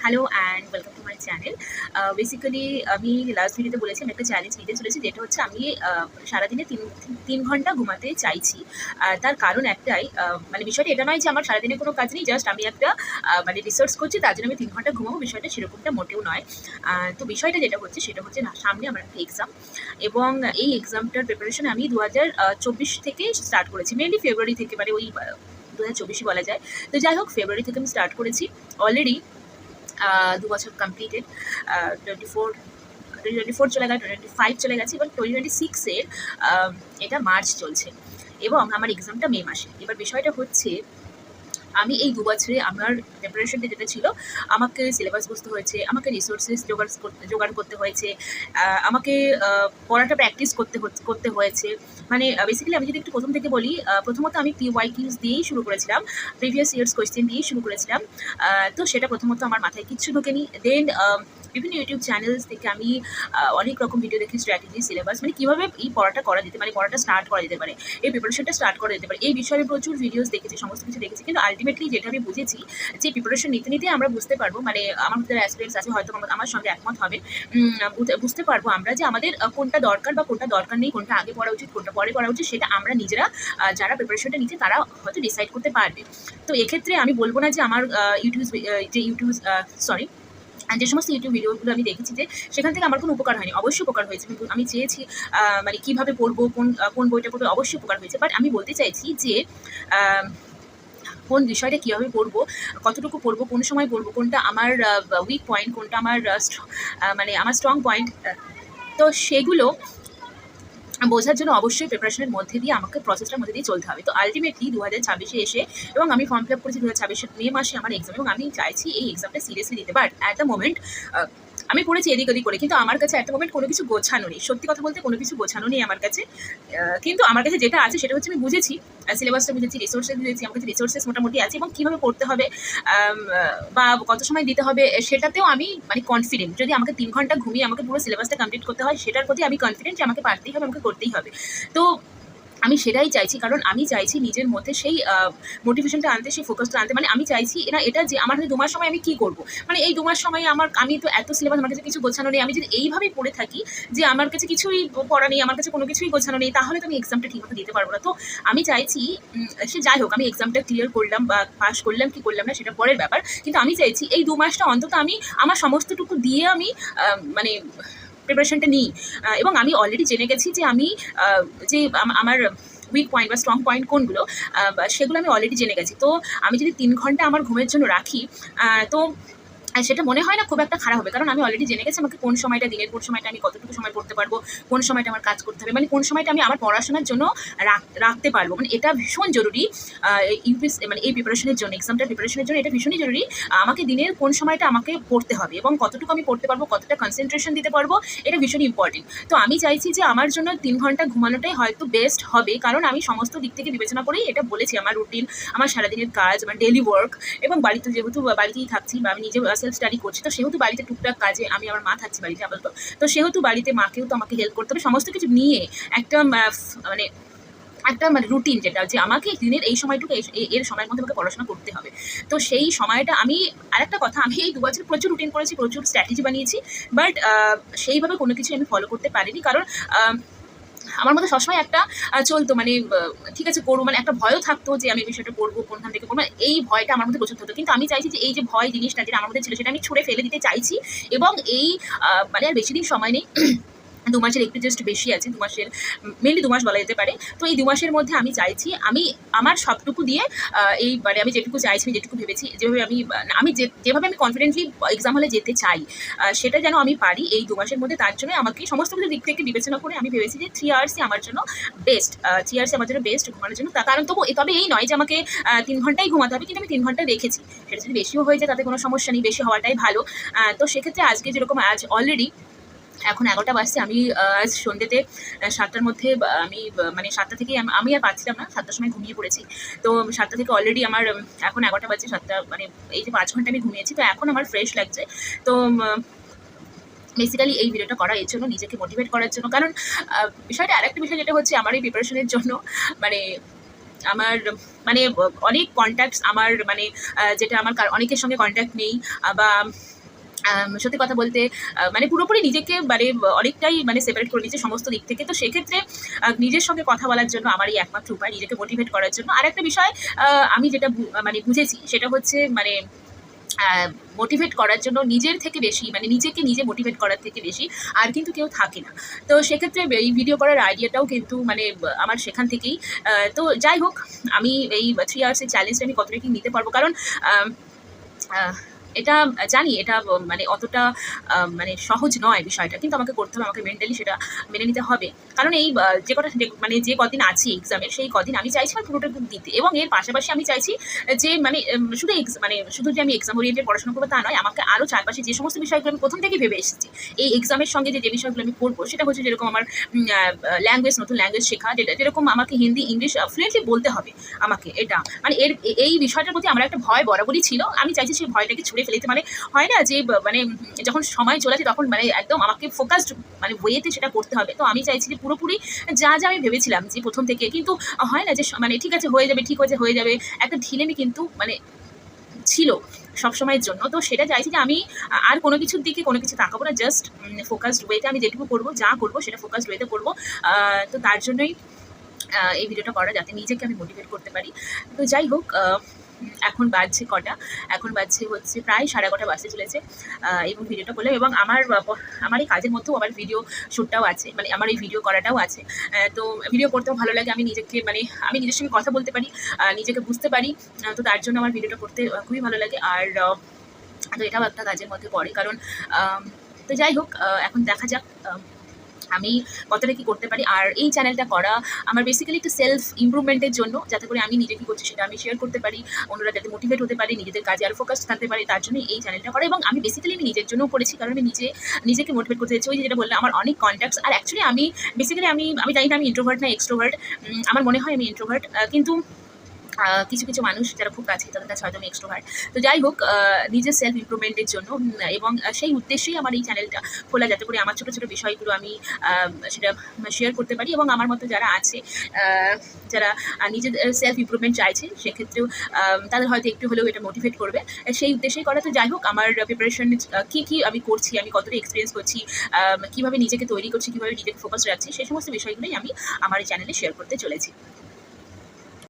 Hello and welcome to my channel. Basically আমি last ভিডিওতে বলেছি আমি একটা চ্যালেঞ্জ নিতে চলেছি, যেটা হচ্ছে আমি সারাদিনে তিন ঘন্টা ঘুমাতে চাইছি। তার কারণ একটাই, মানে বিষয়টা এটা নয় যে আমার সারাদিনে কোনো কাজ নেই, জাস্ট আমি একটা মানে রিসার্চ করছি, তার জন্য আমি 3 ঘন্টা ঘুমাবো, বিষয়টা সেরকমটা মোটেও নয়। তো বিষয়টা যেটা হচ্ছে সেটা হচ্ছে না, সামনে আমার একটা এক্সাম, এবং এই এক্সামটার প্রিপারেশন আমি 2024 থেকে স্টার্ট করেছি, মেনলি ফেব্রুয়ারি থেকে, মানে ওই 2024 বলা যায়। তো যাই হোক, ফেব্রুয়ারি থেকে আমি স্টার্ট করেছি। অলরেডি 2 বছর কমপ্লিটেড। 2024 চলে গেল, 2025 চলে গেছে, এবং 2026-এর এটা মার্চ চলছে, এবং আমার এক্সামটা মে মাসে। এবার বিষয়টা হচ্ছে, আমি এই 2 বছরে আমার প্রিপারেশনটা যেটা ছিল, আমাকে সিলেবাস বুঝতে হয়েছে, আমাকে রিসোর্সেস জোগাড় করতে হয়েছে, আমাকে পড়াটা প্র্যাকটিস করতে হয়েছে। মানে বেসিক্যালি আমি যদি একটু প্রথম থেকে বলি, প্রথমত আমি PYQs দিয়েই শুরু করেছিলাম, প্রিভিয়াস ইয়ার্স কোয়েশ্চেন দিয়েই শুরু করেছিলাম। তো সেটা প্রথমত আমার মাথায় কিচ্ছু ঢোকেনি। দেন বিভিন্ন ইউটিউব চ্যানেলস থেকে আমি অনেক রকম ভিডিও দেখি, স্ট্র্যাটেজি, সিলেবাস, মানে কীভাবে এই পড়াটা করা যেতে পারে, পড়াটা স্টার্ট করা যেতে পারে, এই প্রিপারেশনটা স্টার্ট করা যেতে পারে, এই বিষয়ে প্রচুর ভিডিওস দেখেছি, সমস্ত কিছু দেখেছি। কিন্তু আলটিমেটলি যেটা আমি বুঝেছি, যে প্রিপারেশন নিতে নিতে আমরা বুঝতে পারবো, মানে আমার মধ্যে এক্সপিরিয়েন্স আছে, হয়তো আমার সঙ্গে একমত হবে, বুঝতে পারবো আমরা যে আমাদের কোনটা দরকার বা কোনটা দরকার নেই, কোনটা আগে পড়া উচিত, কোনটা পরে পড়া উচিত, সেটা আমরা নিজেরা যারা প্রিপারেশনটা নিচ্ছে তারা হয়তো ডিসাইড করতে পারবে। তো এক্ষেত্রে আমি বলবো না যে আমার যে সমস্ত ইউটিউব ভিডিওগুলো আমি দেখেছি, যে সেখান থেকে আমার কোনো উপকার হয়নি। অবশ্যই উপকার হয়েছে, কিন্তু আমি চেয়েছি মানে কীভাবে পড়বো, কোন বইটা পড়বে, অবশ্যই উপকার হয়েছে। বাট আমি বলতে চাইছি যে কোন বিষয়টা কীভাবে পড়বো, কতটুকু পড়বো, কোন সময় পড়বো, কোনটা আমার উইক পয়েন্ট, কোনটা আমার মানে আমার স্ট্রং পয়েন্ট, তো সেগুলো বোঝার জন্য অবশ্যই প্রিপারেশনের মধ্যে দিয়ে, আমাকে প্রসেসটার মধ্যে দিয়ে চলতে হবে। তো আলটিমেটলি 2026-এ এসে, এবং আমি ফর্ম ফিল আপ করেছি 2026-এর মে মাসে আমার এক্সাম, এবং আমি চাইছি এই এক্সামটা সিরিয়াসলি দিতে। বাট অ্যাট দ্য মোমেন্ট আমি পড়েছি এদিক ওদিক করে, কিন্তু আমার কাছে অ্যাট দ্য মোমেন্ট কোনো কিছু গোছানো নেই। সত্যি কথা বলতে কোনো কিছু গোছানো নেই আমার কাছে। কিন্তু আমার কাছে যেটা আছে সেটা হচ্ছে, আমি বুঝেছি, সিলেবাসটা বুঝেছি, রিসোর্সেস বুঝেছি, আমার কাছে রিসোর্সেস মোটামুটি আছে, এবং কীভাবে পড়তে হবে বা কত সময় দিতে হবে সেটাতেও আমি মানে কনফিডেন্ট। যদি আমাকে 3 ঘন্টা ঘুমিয়ে আমাকে পুরো সিলেবাসটা কমপ্লিট করতে হয়, সেটার প্রতি আমি কনফিডেন্ট যে আমাকে পারতেই হবে, আমাকে করতেই হবে। তো আমি সেটাই চাইছি, কারণ আমি চাইছি নিজের মধ্যে সেই মোটিভেশনটা আনতে, সেই ফোকাসটা আনতে। মানে আমি চাইছি এটা যে আমার হাতে 2 মাস সময় আমি কী করবো, মানে এই 2 মাস সময় আমি তো এত সিলেবাস, আমার কাছে কিছু গোছানো নেই। আমি যদি এইভাবেই পড়ে থাকি যে আমার কাছে কিছুই পড়া নেই, আমার কাছে কোনো কিছুই গোছানো নেই, তাহলে তো আমি এক্সামটা ঠিকমতো দিতে পারবো না। তো আমি চাইছি, সে যাই হোক, আমি এক্সামটা ক্লিয়ার করলাম বা পাস করলাম কি করলাম না সেটা পরের ব্যাপার, কিন্তু আমি চাইছি এই 2 মাসটা অন্তত আমি আমার সমস্তটুকু দিয়ে আমি মানে প্রিপারেশনটা নিই। এবং আমি অলরেডি জেনে গেছি যে আমি যে আমার উইক পয়েন্ট বা স্ট্রং পয়েন্ট কোনগুলো, সেগুলো আমি অলরেডি জেনে গেছি। তো আমি যদি 3 ঘন্টা আমার ঘুমের জন্য রাখি, তো সেটা মনে হয় না খুব একটা খারাপ হবে, কারণ আমি অলরেডি জেনে গেছি আমাকে কোন সময়টা, দিনের কোন সময়টা আমি কতটুকু সময় পড়তে পারবো, কোন সময়টা আমার কাজ করতে হবে, মানে কোন সময়টা আমি আমার পড়াশোনার জন্য রাখতে পারবো। মানে এটা ভীষণ জরুরি, মানে এই প্রিপারেশনের জন্য, এক্সামটার প্রিপারেশনের জন্য এটা ভীষণই জরুরি। আমাকে দিনের কোন সময়টা আমাকে পড়তে হবে, এবং কতটুকু আমি পড়তে পারবো, কতটা কনসেন্ট্রেশন দিতে পারবো, এটা ভীষণই ইম্পর্টেন্ট। তো আমি চাইছি যে আমার জন্য 3 ঘন্টা ঘুমানোটাই হয়তো বেস্ট হবে, কারণ আমি সমস্ত দিক থেকে বিবেচনা করেই এটা বলেছি। আমার রুটিন, আমার সারাদিনের কাজ, আমার ডেইলি ওয়ার্ক, এবং বাড়িতে যেহেতু বাড়িতেই থাকছি, বা আমি নিজে সেলফ স্টাডি করছি, তো সেহেতু বাড়িতে টুকটাক কাজে আমার মা থাকছে বাড়িতে আপাতত, তো সেহেতু বাড়িতে মাকেও তো আমাকে হেল্প করতে হবে। সমস্ত কিছু নিয়ে একটা মানে রুটিন, যেটা যে আমাকে দিনের এই সময়টুকু এর সময়ের মধ্যে আমাকে পড়াশোনা করতে হবে। তো সেই সময়টা আমি, আরেকটা কথা, আমি এই 2 বছর প্রচুর রুটিন করেছি, প্রচুর স্ট্র্যাটেজি বানিয়েছি, বাট সেইভাবে কোনো কিছু আমি ফলো করতে পারিনি, কারণ আমার মধ্যে সবসময় একটা চলতো, মানে ঠিক আছে করবো, মানে একটা ভয়ও থাকতো যে আমি এই বিষয়টা করবো, কোনখান থেকে করবো, এই ভয়টা আমার মধ্যে প্রচুর হতো। কিন্তু আমি চাইছি যে এই যে ভয় জিনিসটা যেটা আমার মধ্যে ছিল, সেটা আমি ছুঁড়ে ফেলে দিতে চাইছি, এবং এই মানে আর বেশি দিন সময় নেই, 2 মাসের একটু জাস্ট বেশি আছে, 2 মাসের, মেনলি 2 মাস বলা যেতে পারে। তো এই 2 মাসের মধ্যে আমি চাইছি আমি আমার সবটুকু দিয়ে এই মানে আমি যেটুকু চাইছি, আমি যেটুকু ভেবেছি, যেভাবে আমি যেভাবে আমি কনফিডেন্টলি এক্সাম হলে যেতে চাই, সেটা যেন আমি পারি এই 2 মাসের মধ্যে। তার জন্য আমাকে সমস্ত কিছু দিক থেকে বিবেচনা করে আমি ভেবেছি যে 3 আওয়ার্সই আমার জন্য বেস্ট, 3 আওয়ার্সই আমার জন্য বেস্ট ঘুমানোর জন্য। তার কারণ তবে এই নয় যে আমাকে 3 ঘন্টাই ঘুমাতে হবে, কিন্তু আমি 3 ঘন্টা রেখেছি। সেটা যদি বেশিও হয়ে যায় তাতে কোনো সমস্যা নেই, বেশি হওয়াটাই ভালো। তো সেক্ষেত্রে আজকে যেরকম, আজ অলরেডি এখন 11টা বাজছে, আমি আজ সন্ধ্যেতে 7টার মধ্যে আমি মানে 7টা থেকেই আমি আর পারছিলাম না, 7টার সময় ঘুমিয়ে পড়েছি। তো 7টা থেকে অলরেডি আমার এখন 11টা বাজছে, 7টা, মানে এই যে 5 ঘন্টা আমি ঘুমিয়েছি, তো এখন আমার ফ্রেশ লাগছে। তো বেসিক্যালি এই ভিডিওটা করা এর জন্য, নিজেকে মোটিভেট করার জন্য, কারণ বিষয়টা আরেকটা বিষয় যেটা হচ্ছে, আমার এই প্রিপারেশনের জন্য মানে আমার মানে অনেক কন্ট্যাক্টস আমার, মানে যেটা আমার অনেকের সঙ্গে কন্ট্যাক্ট নেই, বা সত্যি কথা বলতে মানে পুরোপুরি নিজেকে মানে অনেকটাই মানে সেপারেট করে নিয়েছে সমস্ত দিক থেকে। তো সেক্ষেত্রে নিজের সঙ্গে কথা বলার জন্য আমারই একমাত্র উপায় নিজেকে মোটিভেট করার জন্য। আরেকটা বিষয় আমি যেটা মানে বুঝেছি সেটা হচ্ছে মানে মোটিভেট করার জন্য নিজের থেকে বেশি মানে নিজেকে নিজে মোটিভেট করার থেকে বেশি আর কিন্তু কেউ থাকে না। তো সেক্ষেত্রে এই ভিডিও করার আইডিয়াটাও কিন্তু মানে আমার সেখান থেকেই। তো যাই হোক, আমি এই 3 আওয়ার্সের চ্যালেঞ্জটা আমি কতটা কি নিতে পারবো, কারণ আম, আহ, এটা জানি এটা মানে অতটা মানে সহজ নয় বিষয়টা, কিন্তু আমাকে করতে হবে, আমাকে মেন্টালি সেটা মেনে নিতে হবে। কারণ এই মানে যে কদিন আছে এক্সামের সেই কদিন আমি চাইছি আমার পুরোটা দিতে, এবং এর পাশাপাশি আমি চাইছি যে মানে শুধু মানে শুধু যে আমি এক্সাম ওরিয়েন্টেড পড়াশোনা করবো তা নয়, আমাকে আরও চারপাশে যে সমস্ত বিষয়গুলো আমি প্রথম থেকেই ভেবে এসেছি এই এক্সামের সঙ্গে যে বিষয়গুলো আমি করবো সেটা হচ্ছে যেরকম আমার ল্যাঙ্গুয়েজ, নতুন ল্যাঙ্গুয়েজ শেখা, যেরকম আমাকে হিন্দি ইংলিশ ফ্লুয়েন্টলি বলতে হবে আমাকে, এটা মানে এই বিষয়টার প্রতি আমার একটা ভয় বরাবরই ছিল। আমি চাইছি সেই ভয়টাকে ছুড়ে ফেলতে, মানে হয় না যে মানে যখন সময় চলে আসে তখন মানে একদম আমাকে ফোকাসড মানে ওয়েতে সেটা করতে হবে। তো আমি চাইছি যে পুরোপুরি যা আমি ভেবেছিলাম যে প্রথম থেকে, কিন্তু হয় না যে মানে ঠিক আছে হয়ে যাবে, ঠিক আছে হয়ে যাবে, একটা ঢিলেমি কিন্তু মানে ছিল সবসময়ের জন্য। তো সেটা চাইছি যে আমি আর কোনো কিছুর দিকে কোনো কিছু তাকাবো না, জাস্ট ফোকাসড ওয়েতে আমি যেটুকু করবো, যা করবো সেটা ফোকাসড ওয়েতে করবো। তো তার জন্যই এই ভিডিওটা করা, যাতে নিজেকে আমি মোটিভেট করতে পারি। তো যাই হোক, এখন বাজছে কটা, এখন বাজছে হচ্ছে প্রায় 11:30 বাজতে চলেছে, এবং ভিডিওটা করলাম। এবং আমার এই কাজের মধ্যেও আমার ভিডিও শ্যুটটাও আছে, মানে আমার এই ভিডিও করাটাও আছে। তো ভিডিও করতেও ভালো লাগে, আমি নিজেকে মানে আমি নিজের সঙ্গে কথা বলতে পারি, নিজেকে বুঝতে পারি। তো তার জন্য আমার ভিডিওটা করতে খুবই ভালো লাগে। আর তো এটাও একটা কাজের মধ্যে পড়ে, কারণ তো যাই হোক, এখন দেখা যাক আমি কতটা কি করতে পারি। আর এই চ্যানেলটা করা আমার বেসিক্যালি একটু সেলফ ইমপ্রুভমেন্টের জন্য, যাতে করে আমি নিজে কী করছি সেটা আমি শেয়ার করতে পারি, অন্যরা যাতে মোটিভেট হতে পারে, নিজেদের কাজে আরও ফোকাস থাকতে পারে, তার জন্য এই চ্যানেলটা করা। এবং আমি বেসিক্যালি আমি নিজের জন্যও করেছি, কারণ আমি নিজেকে মোটিভেট করতে চাইছি। ওই যেটা বললাম, আমার অনেক কন্ট্যাক্টস, আর অ্যাকচুয়ালি আমি বেসিক্যালি আমি জানি না আমি ইন্ট্রোভার্ট না এক্সট্রোভার্ট। আমার মনে হয় আমি ইন্ট্রোভার্ট, কিন্তু কিছু মানুষ যারা খুব কাছে তাদের কাছে হয়তো আমি এক্সট্রোভার্ট। তো যাই হোক, নিজের সেলফ ইমপ্রুভমেন্টের জন্য এবং সেই উদ্দেশ্যেই আমার এই চ্যানেলটা খোলা, যাতে করে আমার ছোটো ছোটো বিষয়গুলো আমি সেটা শেয়ার করতে পারি। এবং আমার মতো যারা আছে, যারা নিজেদের সেলফ ইমপ্রুভমেন্ট চাইছে, সেক্ষেত্রেও তাদের হয়তো একটু হলেও এটা মোটিভেট করবে, সেই উদ্দেশ্যেই করা। তো যাই হোক, আমার প্রিপারেশন কী আমি করছি, আমি কতটা এক্সপিরিয়েন্স করছি, কীভাবে নিজেকে তৈরি করছি, কীভাবে নিজেকে ফোকাস রাখছি, সেই সমস্ত বিষয়গুলোই আমি আমার এই চ্যানেলে শেয়ার করতে চলেছি।